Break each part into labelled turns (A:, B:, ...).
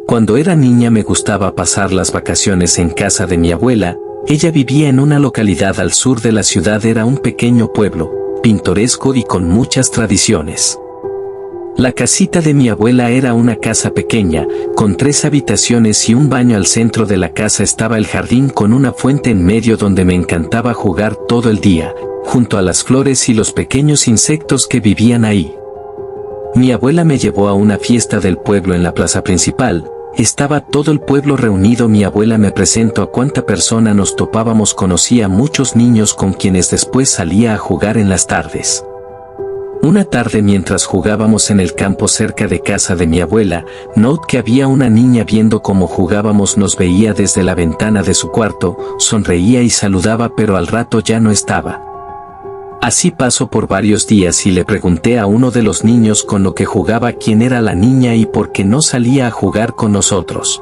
A: Cuando era niña me gustaba pasar las vacaciones en casa de mi abuela. Ella vivía en una localidad al sur de la ciudad. Era un pequeño pueblo, pintoresco y con muchas tradiciones. La casita de mi abuela era una casa pequeña, con 3 habitaciones y un baño. Al centro de la casa estaba el jardín con una fuente en medio donde me encantaba jugar todo el día, junto a las flores y los pequeños insectos que vivían ahí. Mi abuela me llevó a una fiesta del pueblo en la plaza principal. Estaba todo el pueblo reunido. Mi abuela me presentó a cuánta persona nos topábamos. Conocía a muchos niños con quienes después salía a jugar en las tardes. Una tarde mientras jugábamos en el campo cerca de casa de mi abuela, noté que había una niña viendo cómo jugábamos. Nos veía desde la ventana de su cuarto, sonreía y saludaba, pero al rato ya no estaba. Así pasó por varios días y le pregunté a uno de los niños con lo que jugaba quién era la niña y por qué no salía a jugar con nosotros.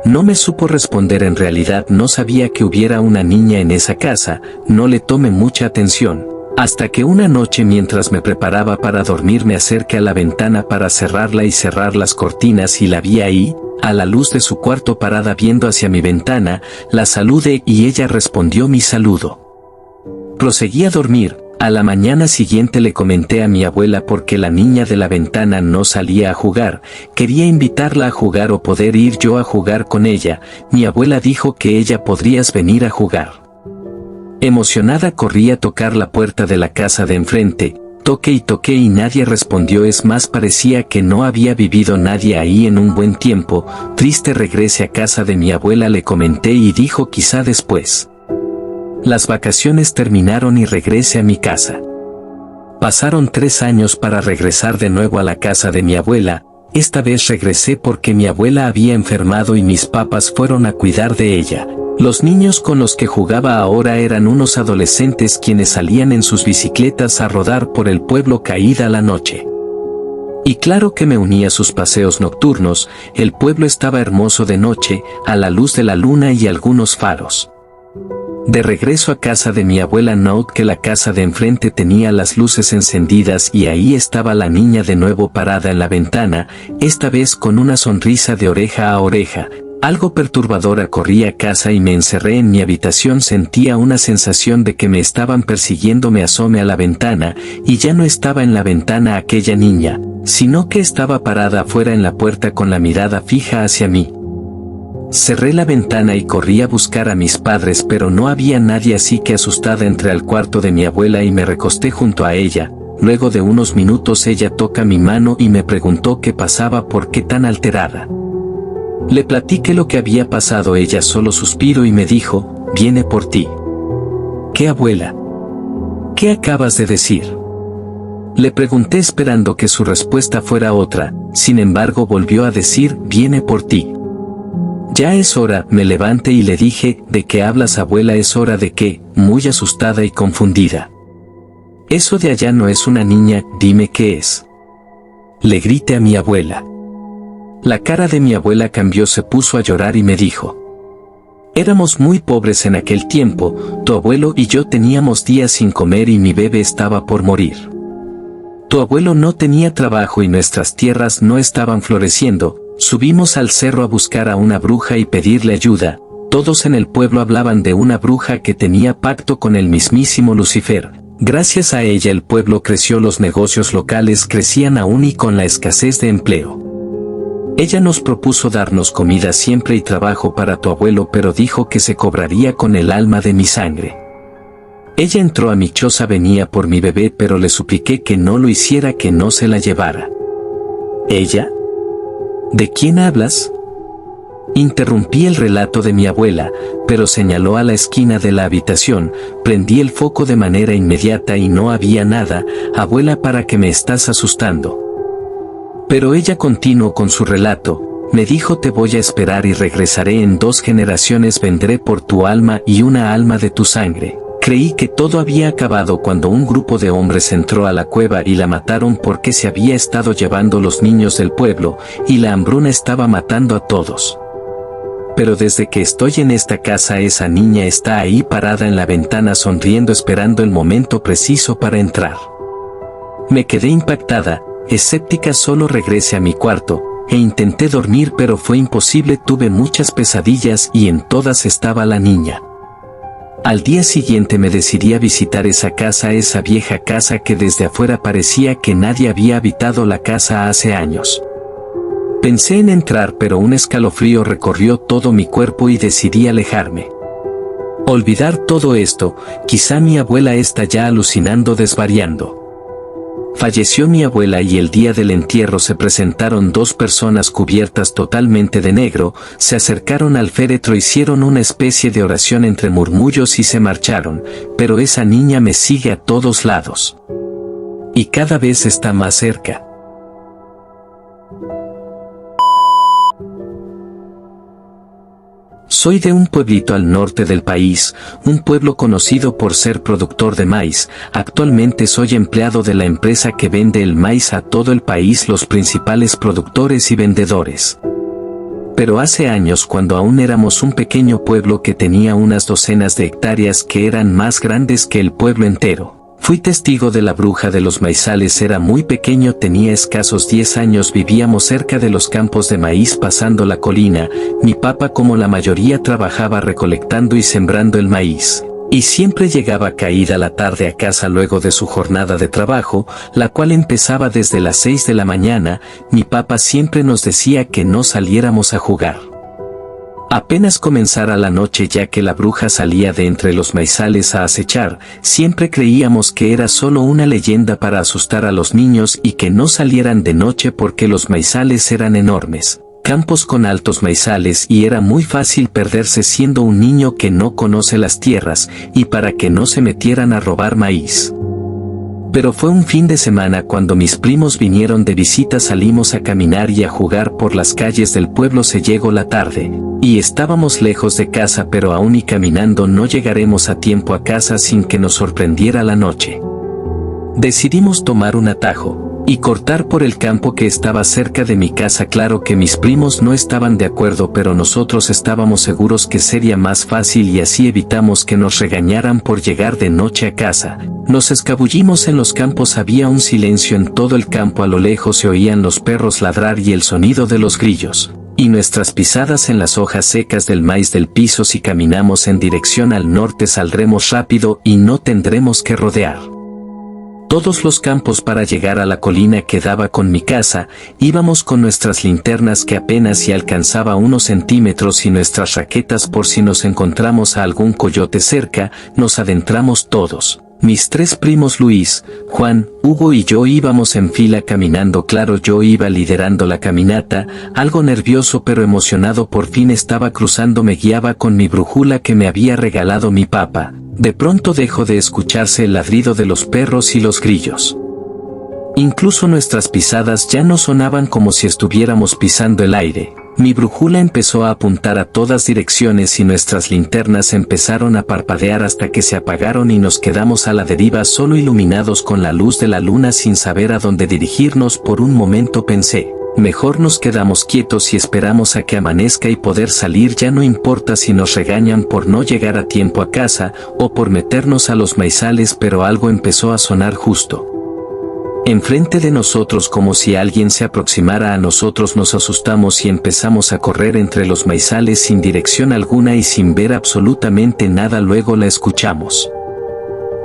A: No me supo responder. En realidad no sabía que hubiera una niña en esa casa. No le tomé mucha atención. Hasta que una noche mientras me preparaba para dormir me acerqué a la ventana para cerrarla y cerrar las cortinas y la vi ahí, a la luz de su cuarto parada viendo hacia mi ventana. La saludé y ella respondió mi saludo. Proseguí a dormir. A la mañana siguiente le comenté a mi abuela porque la niña de la ventana no salía a jugar. Quería invitarla a jugar o poder ir yo a jugar con ella. Mi abuela dijo que ella podrías venir a jugar. Emocionada corrí a tocar la puerta de la casa de enfrente. Toqué y nadie respondió. Es más, parecía que no había vivido nadie ahí en un buen tiempo. Triste regresé a casa de mi abuela, le comenté y dijo quizá después. Las vacaciones terminaron y regresé a mi casa. Pasaron 3 años para regresar de nuevo a la casa de mi abuela. Esta vez regresé porque mi abuela había enfermado y mis papás fueron a cuidar de ella. Los niños con los que jugaba ahora eran unos adolescentes quienes salían en sus bicicletas a rodar por el pueblo caída la noche. Y claro que me uní a sus paseos nocturnos. El pueblo estaba hermoso de noche, a la luz de la luna y algunos faros. De regreso a casa de mi abuela noté que la casa de enfrente tenía las luces encendidas y ahí estaba la niña de nuevo parada en la ventana, esta vez con una sonrisa de oreja a oreja. Algo perturbadora. Corrí a casa y me encerré en mi habitación. Sentía una sensación de que me estaban persiguiendo. Me asomé a la ventana y ya no estaba en la ventana aquella niña, sino que estaba parada afuera en la puerta con la mirada fija hacia mí. Cerré la ventana y corrí a buscar a mis padres, pero no había nadie, así que asustada entré al cuarto de mi abuela y me recosté junto a ella. Luego de unos minutos ella toca mi mano y me preguntó qué pasaba, por qué tan alterada. Le platiqué lo que había pasado. Ella solo suspiró y me dijo, viene por ti. ¿Qué, abuela? ¿Qué acabas de decir? Le pregunté esperando que su respuesta fuera otra. Sin embargo volvió a decir, viene por ti. Ya es hora. Me levanté y le dije, ¿de qué hablas, abuela? ¿Es hora de qué? Muy asustada y confundida. Eso de allá no es una niña, dime qué es. Le grité a mi abuela. La cara de mi abuela cambió, se puso a llorar y me dijo. Éramos muy pobres en aquel tiempo, tu abuelo y yo teníamos días sin comer y mi bebé estaba por morir. Tu abuelo no tenía trabajo y nuestras tierras no estaban floreciendo. Subimos al cerro a buscar a una bruja y pedirle ayuda. Todos en el pueblo hablaban de una bruja que tenía pacto con el mismísimo Lucifer. Gracias a ella el pueblo creció, los negocios locales crecían aún y con la escasez de empleo. Ella nos propuso darnos comida siempre y trabajo para tu abuelo, pero dijo que se cobraría con el alma de mi sangre. Ella entró a mi choza, venía por mi bebé, pero le supliqué que no lo hiciera, que no se la llevara. ¿Ella? ¿De quién hablas? Interrumpí el relato de mi abuela, pero señaló a la esquina de la habitación. Prendí el foco de manera inmediata y no había nada. Abuela, ¿para qué me estás asustando? Pero ella continuó con su relato. Me dijo, te voy a esperar y regresaré en 2 generaciones, vendré por tu alma y una alma de tu sangre. Creí que todo había acabado cuando un grupo de hombres entró a la cueva y la mataron porque se había estado llevando los niños del pueblo y la hambruna estaba matando a todos. Pero desde que estoy en esta casa esa niña está ahí parada en la ventana sonriendo, esperando el momento preciso para entrar. Me quedé impactada, escéptica. Solo regresé a mi cuarto, e intenté dormir pero fue imposible, tuve muchas pesadillas y en todas estaba la niña. Al día siguiente me decidí a visitar esa casa, esa vieja casa que desde afuera parecía que nadie había habitado la casa hace años. Pensé en entrar pero un escalofrío recorrió todo mi cuerpo y decidí alejarme. Olvidar todo esto, quizá mi abuela está ya alucinando, desvariando. Falleció mi abuela y el día del entierro se presentaron dos personas cubiertas totalmente de negro, se acercaron al féretro, hicieron una especie de oración entre murmullos y se marcharon, pero esa niña me sigue a todos lados. Y cada vez está más cerca. Soy de un pueblito al norte del país, un pueblo conocido por ser productor de maíz. Actualmente soy empleado de la empresa que vende el maíz a todo el país, los principales productores y vendedores. Pero hace años, cuando aún éramos un pequeño pueblo que tenía unas docenas de hectáreas que eran más grandes que el pueblo entero, fui testigo de la bruja de los maizales. Era muy pequeño, tenía escasos 10 años, vivíamos cerca de los campos de maíz pasando la colina. Mi papá, como la mayoría, trabajaba recolectando y sembrando el maíz, y siempre llegaba caída la tarde a casa luego de su jornada de trabajo, la cual empezaba desde las 6 de la mañana. Mi papá siempre nos decía que no saliéramos a jugar apenas comenzara la noche, ya que la bruja salía de entre los maizales a acechar. Siempre creíamos que era solo una leyenda para asustar a los niños y que no salieran de noche porque los maizales eran enormes, campos con altos maizales, y era muy fácil perderse siendo un niño que no conoce las tierras, y para que no se metieran a robar maíz. Pero fue un fin de semana cuando mis primos vinieron de visita, salimos a caminar y a jugar por las calles del pueblo. Se llegó la tarde, y estábamos lejos de casa, pero aún y caminando no llegaremos a tiempo a casa sin que nos sorprendiera la noche. Decidimos tomar un atajo y cortar por el campo que estaba cerca de mi casa. Claro que mis primos no estaban de acuerdo, pero nosotros estábamos seguros que sería más fácil y así evitamos que nos regañaran por llegar de noche a casa. Nos escabullimos en los campos, había un silencio en todo el campo, a lo lejos se oían los perros ladrar y el sonido de los grillos, y nuestras pisadas en las hojas secas del maíz del piso. Si caminamos en dirección al norte saldremos rápido y no tendremos que rodear todos los campos para llegar a la colina que daba con mi casa. Íbamos con nuestras linternas que apenas si alcanzaba unos centímetros y nuestras raquetas por si nos encontramos a algún coyote cerca. Nos adentramos todos. Mis tres primos Luis, Juan, Hugo y yo íbamos en fila caminando. Claro, yo iba liderando la caminata, algo nervioso pero emocionado. Por fin estaba cruzando, me guiaba con mi brújula que me había regalado mi papá. De pronto dejó de escucharse el ladrido de los perros y los grillos. Incluso nuestras pisadas ya no sonaban, como si estuviéramos pisando el aire. Mi brújula empezó a apuntar a todas direcciones y nuestras linternas empezaron a parpadear hasta que se apagaron y nos quedamos a la deriva, solo iluminados con la luz de la luna, sin saber a dónde dirigirnos. Por un momento pensé, mejor nos quedamos quietos y esperamos a que amanezca y poder salir. Ya no importa si nos regañan por no llegar a tiempo a casa o por meternos a los maizales. Pero algo empezó a sonar justo enfrente de nosotros, como si alguien se aproximara a nosotros. Nos asustamos y empezamos a correr entre los maizales sin dirección alguna y sin ver absolutamente nada. Luego la escuchamos.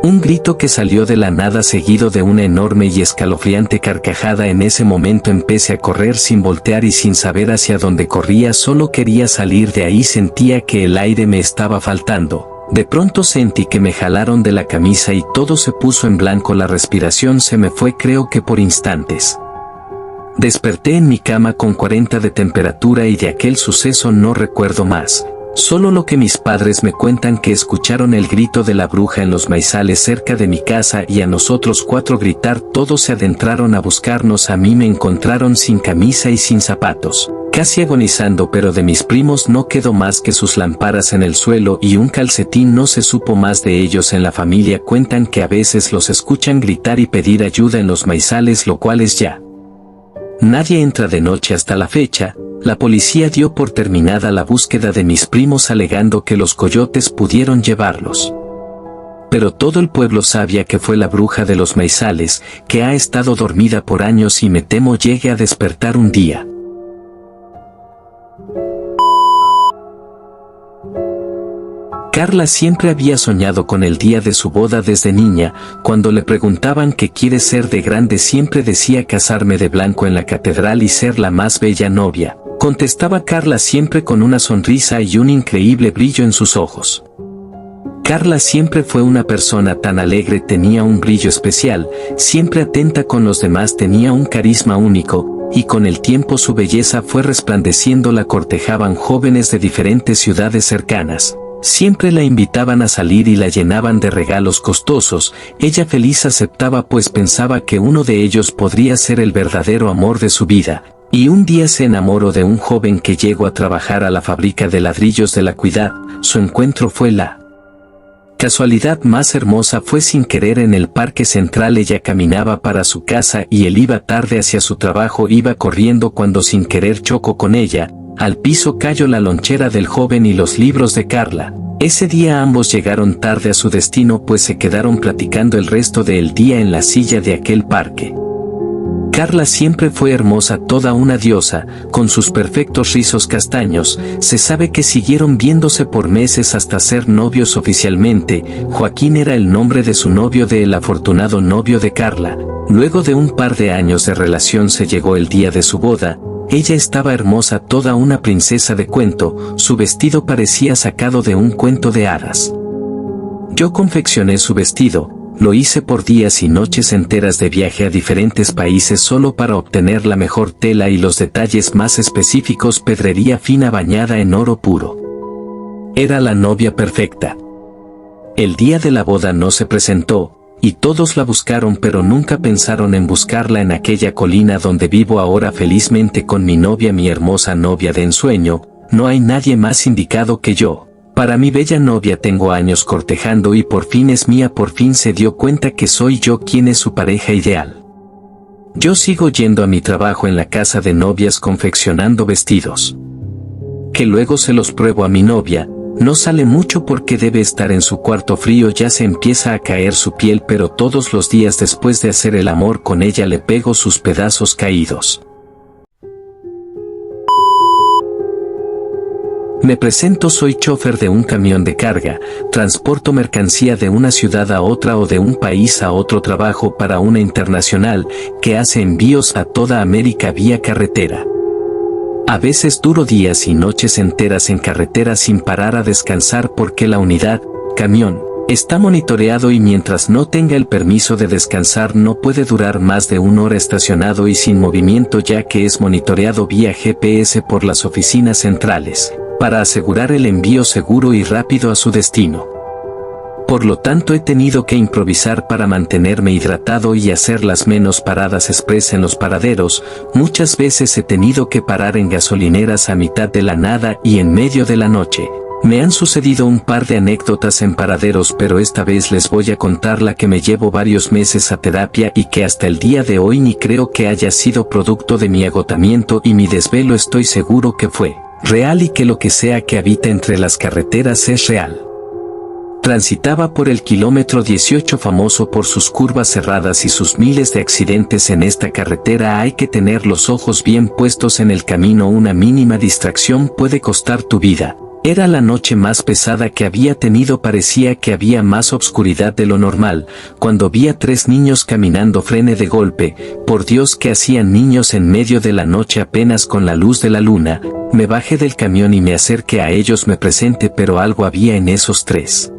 A: Un grito que salió de la nada, seguido de una enorme y escalofriante carcajada. En ese momento empecé a correr sin voltear y sin saber hacia dónde corría, solo quería salir de ahí. Sentía que el aire me estaba faltando. De pronto sentí que me jalaron de la camisa y todo se puso en blanco, la respiración se me fue, creo que por instantes. Desperté en mi cama con 40 de temperatura y de aquel suceso no recuerdo más. Solo lo que mis padres me cuentan, que escucharon el grito de la bruja en los maizales cerca de mi casa y a nosotros 4 gritar. Todos se adentraron a buscarnos. A mí me encontraron sin camisa y sin zapatos, casi agonizando, pero de mis primos no quedó más que sus lámparas en el suelo y un calcetín. No se supo más de ellos. En la familia cuentan que a veces los escuchan gritar y pedir ayuda en los maizales, lo cual es ya. Nadie entra de noche hasta la fecha. La policía dio por terminada la búsqueda de mis primos, alegando que los coyotes pudieron llevarlos. Pero todo el pueblo sabía que fue la bruja de los maizales, que ha estado dormida por años y me temo llegue a despertar un día. Carla siempre había soñado con el día de su boda desde niña. Cuando le preguntaban qué quiere ser de grande, siempre decía casarme de blanco en la catedral y ser la más bella novia, contestaba Carla siempre con una sonrisa y un increíble brillo en sus ojos. Carla siempre fue una persona tan alegre, tenía un brillo especial, siempre atenta con los demás, tenía un carisma único, y con el tiempo su belleza fue resplandeciendo. La cortejaban jóvenes de diferentes ciudades cercanas. Siempre la invitaban a salir y la llenaban de regalos costosos. Ella feliz aceptaba, pues pensaba que uno de ellos podría ser el verdadero amor de su vida. Y un día se enamoró de un joven que llegó a trabajar a la fábrica de ladrillos de la ciudad. Su encuentro fue la casualidad más hermosa. Fue sin querer en el parque central. Ella caminaba para su casa y él iba tarde hacia su trabajo. Iba corriendo cuando sin querer chocó con ella. Al piso cayó la lonchera del joven y los libros de Carla. Ese día ambos llegaron tarde a su destino, pues se quedaron platicando el resto del día en la silla de aquel parque. Carla siempre fue hermosa, toda una diosa, con sus perfectos rizos castaños. Se sabe que siguieron viéndose por meses hasta ser novios oficialmente. Joaquín era el nombre de su novio, el afortunado novio de Carla. Luego de un par de años de relación se llegó el día de su boda. Ella estaba hermosa, toda una princesa de cuento, su vestido parecía sacado de un cuento de hadas. Yo confeccioné su vestido, lo hice por días y noches enteras de viaje a diferentes países solo para obtener la mejor tela y los detalles más específicos, pedrería fina bañada en oro puro. Era la novia perfecta. El día de la boda no se presentó, y todos la buscaron, pero nunca pensaron en buscarla en aquella colina donde vivo ahora felizmente con mi novia, mi hermosa novia de ensueño. No hay nadie más indicado que yo. Para mi bella novia tengo años cortejando y por fin es mía, por fin se dio cuenta que soy yo quien es su pareja ideal. Yo sigo yendo a mi trabajo en la casa de novias confeccionando vestidos, que luego se los pruebo a mi novia. No sale mucho porque debe estar en su cuarto frío, ya se empieza a caer su piel, pero todos los días después de hacer el amor con ella le pego sus pedazos caídos. Me presento, soy chofer de un camión de carga, transporto mercancía de una ciudad a otra o de un país a otro, trabajo para una internacional que hace envíos a toda América vía carretera. A veces duro días y noches enteras en carretera sin parar a descansar porque la unidad, camión, está monitoreado y mientras no tenga el permiso de descansar no puede durar más de 1 hora estacionado y sin movimiento, ya que es monitoreado vía GPS por las oficinas centrales, para asegurar el envío seguro y rápido a su destino. Por lo tanto he tenido que improvisar para mantenerme hidratado y hacer las menos paradas express en los paraderos. Muchas veces he tenido que parar en gasolineras a mitad de la nada y en medio de la noche. Me han sucedido un par de anécdotas en paraderos, pero esta vez les voy a contar la que me llevo varios meses a terapia y que hasta el día de hoy ni creo que haya sido producto de mi agotamiento y mi desvelo. Estoy seguro que fue real y que lo que sea que habita entre las carreteras es real. Transitaba por el kilómetro 18, famoso por sus curvas cerradas y sus miles de accidentes. En esta carretera hay que tener los ojos bien puestos en el camino, una mínima distracción puede costar tu vida. Era la noche más pesada que había tenido, parecía que había más obscuridad de lo normal. Cuando vi a 3 niños caminando frené de golpe. Por Dios, ¿qué hacían niños en medio de la noche apenas con la luz de la luna? Me bajé del camión y me acerqué a ellos, me presenté, pero algo había en esos 3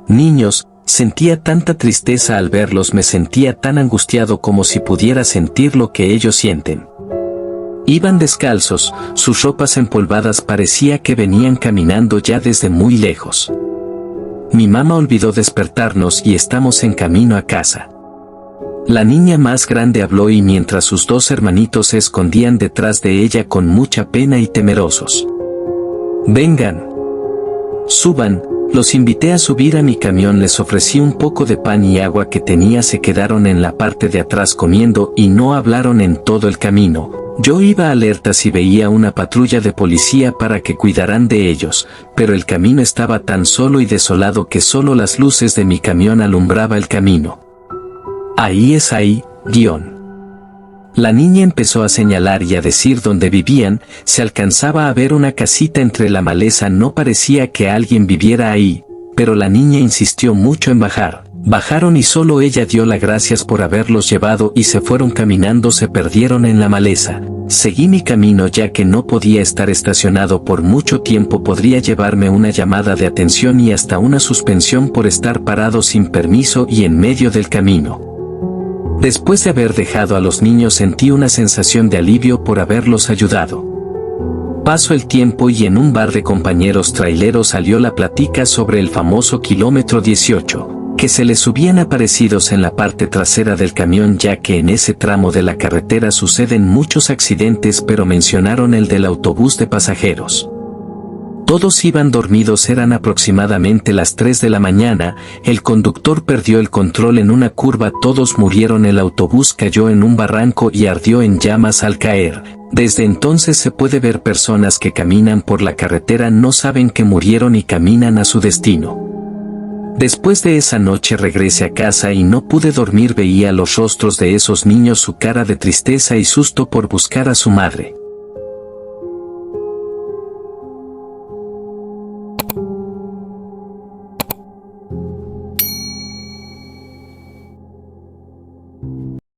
A: niños. Sentía tanta tristeza al verlos, me sentía tan angustiado como si pudiera sentir lo que ellos sienten. Iban descalzos, sus ropas empolvadas, parecía que venían caminando ya desde muy lejos. Mi mamá olvidó despertarnos y estamos en camino a casa. La niña más grande habló y mientras sus 2 hermanitos se escondían detrás de ella con mucha pena y temerosos. Vengan. Suban. Los invité a subir a mi camión, les ofrecí un poco de pan y agua que tenía, se quedaron en la parte de atrás comiendo y no hablaron en todo el camino. Yo iba alerta si veía una patrulla de policía para que cuidaran de ellos, pero el camino estaba tan solo y desolado que solo las luces de mi camión alumbraba el camino. Ahí es ahí, guión. La niña empezó a señalar y a decir dónde vivían. Se alcanzaba a ver una casita entre la maleza. No parecía que alguien viviera ahí, pero la niña insistió mucho en bajar. Bajaron y solo ella dio las gracias por haberlos llevado y se fueron caminando. Se perdieron en la maleza. Seguí mi camino ya que no podía estar estacionado por mucho tiempo. Podría llevarme una llamada de atención y hasta una suspensión por estar parado sin permiso y en medio del camino. Después de haber dejado a los niños sentí una sensación de alivio por haberlos ayudado. Pasó el tiempo y en un bar de compañeros traileros salió la plática sobre el famoso kilómetro 18. Que se les subían aparecidos en la parte trasera del camión ya que en ese tramo de la carretera suceden muchos accidentes, pero mencionaron el del autobús de pasajeros. Todos iban dormidos, eran aproximadamente las 3 de la mañana, el conductor perdió el control en una curva, todos murieron, el autobús cayó en un barranco y ardió en llamas al caer. Desde entonces se puede ver personas que caminan por la carretera, no saben que murieron y caminan a su destino. Después de esa noche regresé a casa y no pude dormir, veía los rostros de esos niños, su cara de tristeza y susto por buscar a su madre.